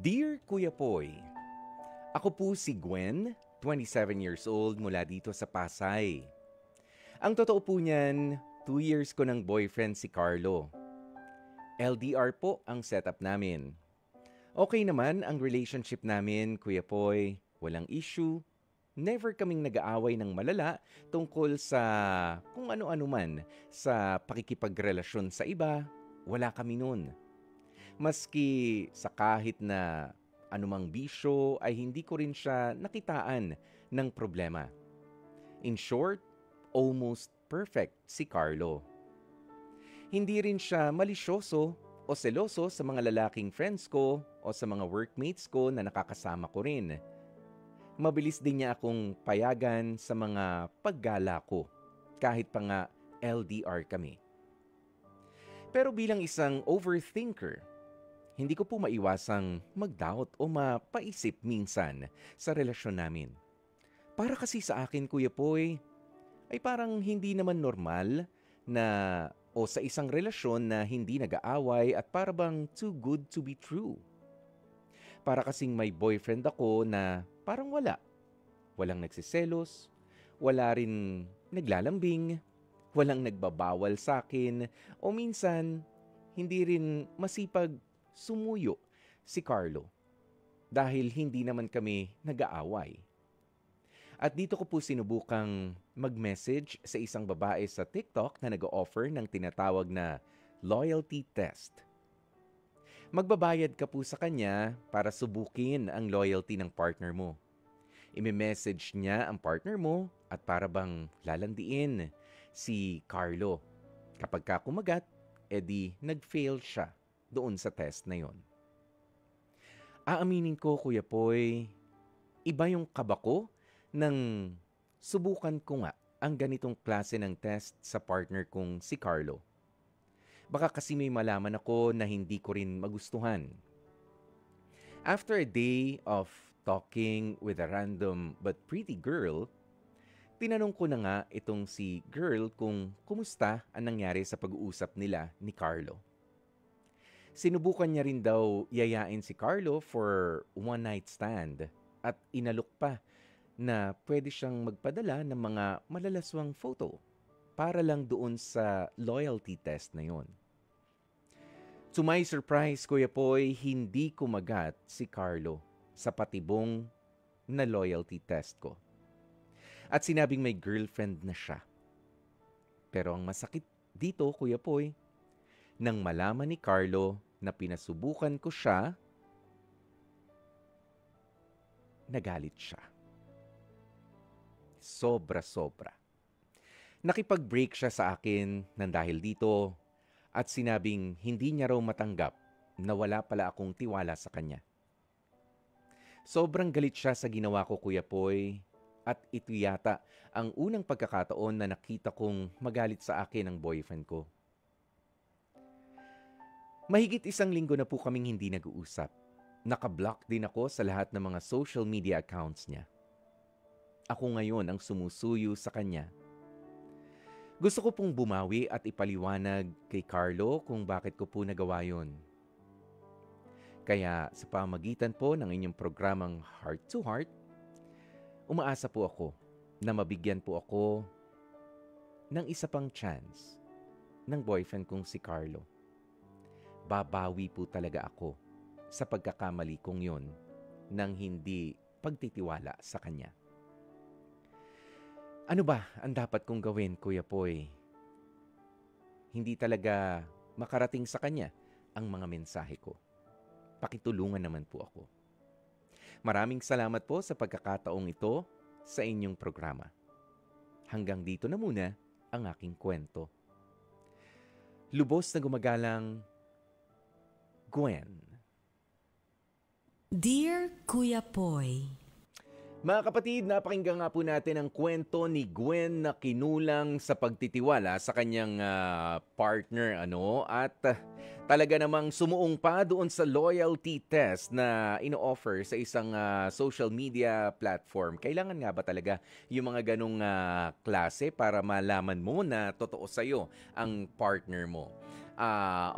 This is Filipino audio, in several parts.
Dear Kuya Poy, ako po si Gwen, 27 years old mula dito sa Pasay. Ang totoo po niyan, 2 years ko ng boyfriend si Carlo. LDR po ang setup namin. Okay naman ang relationship namin, Kuya Poy. Walang issue. Never kaming nag-aaway ng malala tungkol sa kung ano-ano man sa pakikipagrelasyon sa iba. Wala kami nun. Maski sa kahit na anumang bisyo ay hindi ko rin siya nakitaan ng problema. In short, almost perfect si Carlo. Hindi rin siya malisyoso o seloso sa mga lalaking friends ko o sa mga workmates ko na nakakasama ko rin. Mabilis din niya akong payagan sa mga paggala ko kahit pa nga LDR kami. Pero bilang isang overthinker, hindi ko po maiwasang mag-doubt o mapaisip minsan sa relasyon namin. Para kasi sa akin, Kuya Poy, ay parang hindi naman normal na o sa isang relasyon na hindi nag-aaway at para bang too good to be true. Para kasing may boyfriend ako na parang wala. Walang nagsiselos, wala rin naglalambing, walang nagbabawal sa akin, o minsan hindi rin masipag sumuyo si Carlo dahil hindi naman kami nag-aaway. At dito ko po sinubukang mag-message sa isang babae sa TikTok na nag-o-offer ng tinatawag na loyalty test. Magbabayad ka po sa kanya para subukin ang loyalty ng partner mo. Ime-message niya ang partner mo at para bang lalandiin si Carlo. Kapag ka kumagat, edi nag-fail siya doon sa test na yon. Aaminin ko, Kuya Poy, iba yung kaba ko nang subukan ko nga ang ganitong klase ng test sa partner kong si Carlo. Baka kasi may malaman ako na hindi ko rin magustuhan. After a day of talking with a random but pretty girl, tinanong ko na nga itong si girl kung kumusta ang nangyari sa pag-uusap nila ni Carlo. Sinubukan niya rin daw yayain si Carlo for one night stand at inalok pa na pwede siyang magpadala ng mga malalaswang photo para lang doon sa loyalty test na yon. To my surprise, Kuya Poy, hindi kumagat si Carlo sa patibong na loyalty test ko. At sinabing may girlfriend na siya. Pero ang masakit dito, Kuya Poy, nang malaman ni Carlo na pinasubukan ko siya, nagalit siya. Sobra-sobra. Nakipag-break siya sa akin nang dahil dito at sinabing hindi niya raw matanggap na wala pala akong tiwala sa kanya. Sobrang galit siya sa ginawa ko, Kuya Poy, at ito yata ang unang pagkakataon na nakita kong magalit sa akin ang boyfriend ko. Mahigit 1 linggo na po kaming hindi nag-uusap. Naka-block din ako sa lahat ng mga social media accounts niya. Ako ngayon ang sumusuyo sa kanya. Gusto ko pong bumawi at ipaliwanag kay Carlo kung bakit ko po nagawa yun. Kaya sa pamagitan po ng inyong programang Heart to Heart, umaasa po ako na mabigyan po ako ng isa pang chance ng boyfriend kong si Carlo. Babawi po talaga ako sa pagkakamali kong yun nang hindi pagtitiwala sa kanya. Ano ba ang dapat kong gawin, Kuya Poy? Hindi talaga makarating sa kanya ang mga mensahe ko. Pakitulungan naman po ako. Maraming salamat po sa pagkakataong ito sa inyong programa. Hanggang dito na muna ang aking kwento. Lubos na gumagalang, Gwen. Dear Kuya Poy, Mga kapatid, napakinggan nga po natin ang kwento ni Gwen na kinulang sa pagtitiwala sa kanyang partner. At talaga namang sumuong pa doon sa loyalty test na ino-offer sa isang social media platform. Kailangan nga ba talaga yung mga ganong klase para malaman mo na totoo sa'yo ang partner mo?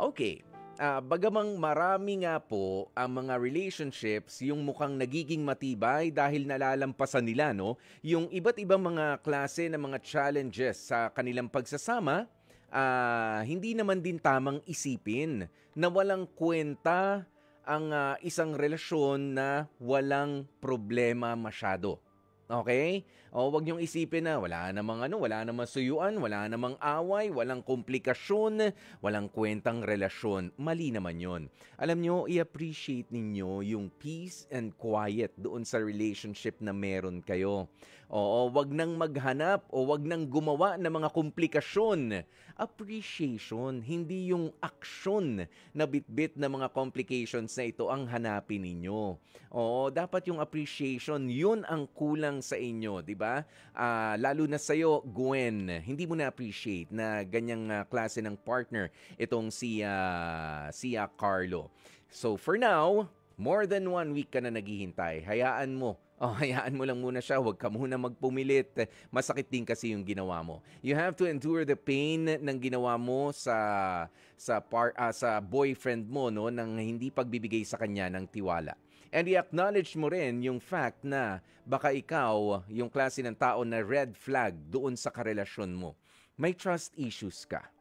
Okay. Bagamang marami nga po ang mga relationships yung mukhang nagiging matibay dahil nalalampasan nila, no, yung iba't ibang mga klase ng mga challenges sa kanilang pagsasama. Hindi naman din tamang isipin na walang kwenta ang isang relasyon na walang problema masyado. Okay? O wag niyong isipin na wala namang suyuan, wala namang away, walang komplikasyon, walang kwentang relasyon. Mali naman 'yon. Alam niyo, i-appreciate ninyo yung peace and quiet doon sa relationship na meron kayo. Oo, wag nang maghanap o wag nang gumawa ng mga komplikasyon. Appreciation, hindi yung aksyon na bitbit na mga complications na ito ang hanapin ninyo. Oo, dapat yung appreciation, yun ang kulang sa inyo, di ba? Lalo na sa'yo, Gwen, hindi mo na-appreciate na ganyang klase ng partner itong si Carlo. So for now, more than 1 week ka na naghihintay. Hayaan mo lang muna siya. Huwag ka muna magpumilit. Masakit din kasi yung ginawa mo. You have to endure the pain ng ginawa mo sa boyfriend mo, no, nang hindi pagbibigay sa kanya ng tiwala. And i-acknowledge mo rin yung fact na baka ikaw yung klase ng tao na red flag doon sa karelasyon mo. May trust issues ka.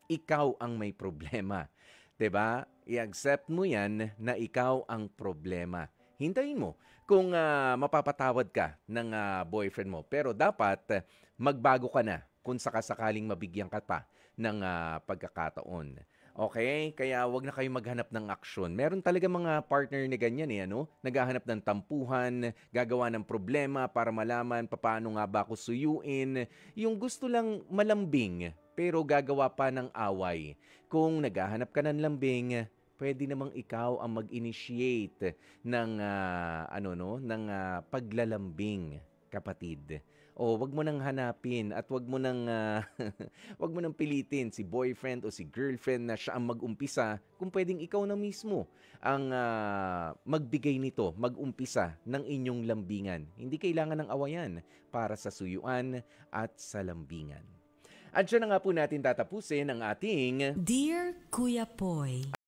Ikaw ang may problema. 'Di ba? I-accept mo yan na ikaw ang problema. Hintayin mo kung mapapatawad ka ng boyfriend mo. Pero dapat magbago ka na kung sakasakaling mabigyan ka pa ng pagkakataon. Okay? Kaya wag na kayo maghanap ng aksyon. Meron talaga mga partner na ganyan ano? Naghahanap ng tampuhan, gagawa ng problema para malaman paano nga ba ako suyuin. Yung gusto lang malambing, pero gagawa pa ng away. Kung naghahanap ka ng lambing, pwede namang ikaw ang mag-initiate ng paglalambing, kapatid. O wag mo nang hanapin at wag mo nang wag mo nang pilitin si boyfriend o si girlfriend na siya ang mag-umpisa kung pwedeng ikaw na mismo ang magbigay nito, mag-umpisa ng inyong lambingan. Hindi kailangan ng awayan para sa suyuan at sa lambingan. At siya na nga po natin tatapusin ang ating Dear Kuya Poy.